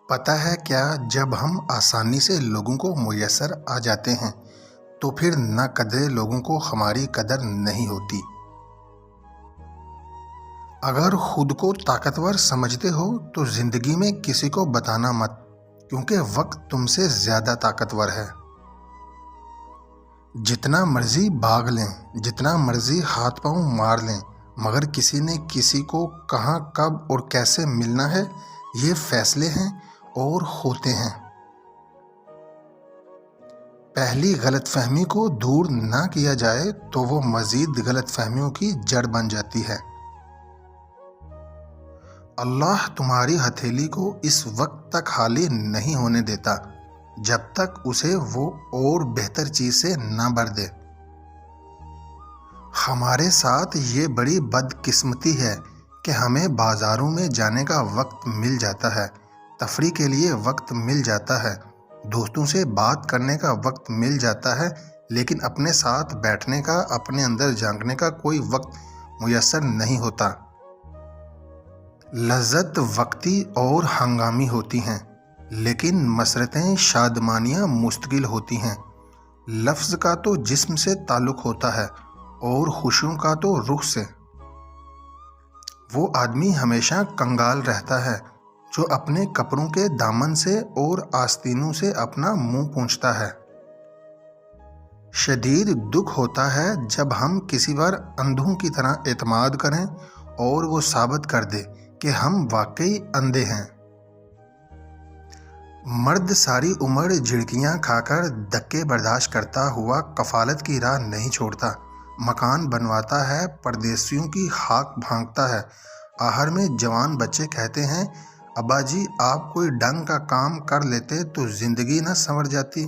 پتہ ہے کیا، جب ہم آسانی سے لوگوں کو میسر آ جاتے ہیں تو پھر نہ قدرے لوگوں کو ہماری قدر نہیں ہوتی۔ اگر خود کو طاقتور سمجھتے ہو تو زندگی میں کسی کو بتانا مت، کیونکہ وقت تم سے زیادہ طاقتور ہے۔ جتنا مرضی بھاگ لیں، جتنا مرضی ہاتھ پاؤں مار لیں، مگر کسی نے کسی کو کہاں، کب اور کیسے ملنا ہے، یہ فیصلے ہیں اور ہوتے ہیں۔ پہلی غلط فہمی کو دور نہ کیا جائے تو وہ مزید غلط فہمیوں کی جڑ بن جاتی ہے۔ اللہ تمہاری ہتھیلی کو اس وقت تک خالی نہیں ہونے دیتا جب تک اسے وہ اور بہتر چیز سے نہ بھر دے۔ ہمارے ساتھ یہ بڑی بدقسمتی ہے کہ ہمیں بازاروں میں جانے کا وقت مل جاتا ہے، تفریح کے لیے وقت مل جاتا ہے، دوستوں سے بات کرنے کا وقت مل جاتا ہے، لیکن اپنے ساتھ بیٹھنے کا، اپنے اندر جھانکنے کا کوئی وقت میسر نہیں ہوتا۔ لذت وقتی اور ہنگامی ہوتی ہیں، لیکن مسرتیں، شادمانیاں مستقل ہوتی ہیں۔ لفظ کا تو جسم سے تعلق ہوتا ہے اور خوشیوں کا تو روح سے۔ وہ آدمی ہمیشہ کنگال رہتا ہے جو اپنے کپڑوں کے دامن سے اور آستینوں سے اپنا منہ پونچھتا ہے۔ شدید دکھ ہوتا ہے جب ہم کسی پر اندھوں کی طرح اعتماد کریں اور وہ ثابت کر دے کہ ہم واقعی اندھے ہیں۔ مرد ساری عمر جھڑکیاں کھا کر دھکے برداشت کرتا ہوا کفالت کی راہ نہیں چھوڑتا، مکان بنواتا ہے، پردیسیوں کی خاک بھانکتا ہے۔ آخر میں جوان بچے کہتے ہیں، ابا جی آپ کوئی ڈنگ کا کام کر لیتے تو زندگی نہ سنور جاتی۔